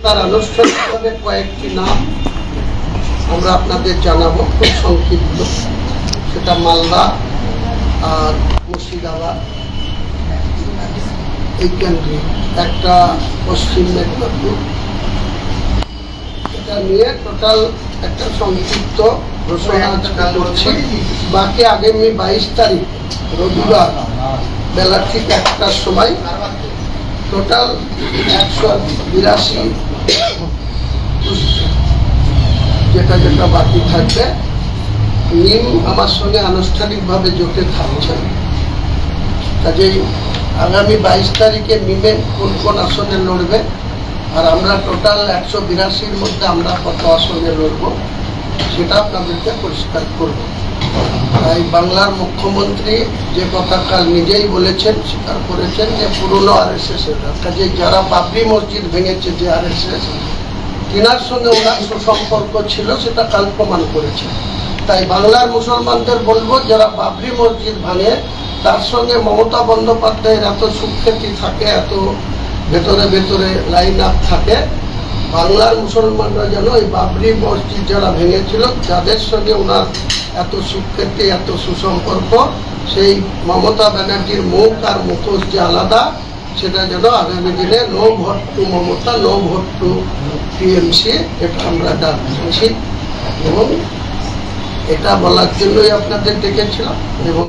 তার আনুষ্ঠানিকভাবে কয়েকটি নাম আমরা আপনাদের জানাবো, খুব সংক্ষিপ্ত। সেটা মালদা আর মুর্শিদাবাদ, এই কেন্দ্রে একটা পশ্চিম মেদিনীপুর, এটা নিয়ে টোটাল একটা সংক্ষিপ্ত ঘোষণা করছি। বাকি আগামী 22 তারিখ রবিবার বেলা ঠিক 1টার সময় টোটাল 182 যেটা যেটা বাকি থাকবে, নিম আমার সঙ্গে আনুষ্ঠানিকভাবে জোটে থাকছেন। কাজেই আগামী 22 তারিখে নিমে কোন কোন আসনে লড়বে, আর আমরা টোটাল 182-র মধ্যে আমরা কত আসনে লড়ব সেটা আপনাদেরকে পরিষ্কার করব। তাই বাংলার মুখ্যমন্ত্রী যে কথা কাল নিজেই বলেছেন, স্বীকার করেছেন যে পুরনো RSS এর কাজে যারা বাবরি মসজিদ ভেঙেছে, যে RSS, তিনার সঙ্গে ওনার সুসম্পর্ক ছিল, সেটা কাল প্রমাণ করেছে। তাই বাংলার মুসলমানদের বলবো, যারা বাবরি মসজিদ ভাঙে তার সঙ্গে মমতা বন্দ্যোপাধ্যায়ের এত সুখ্যাতি থাকে, এত ভেতরে ভেতরে লাইন আপ থাকে, বাংলার মুসলমানরা যেন ওই বাবরি মসজিদ যারা ভেঙেছিল, যাদের সঙ্গে ওনার এত সুখ্যাতি, এত সুসম্পর্ক, সেই মমতা ব্যানার্জির মুখ আর মুখোশ যে আলাদা, সেটা যেন আগামী দিনে no vote to Mamata, no vote to TMC, এটা আমরা ডাক দিচ্ছি এবং এটা বলার জন্যই আপনাদের ডেকেছিলাম। এবং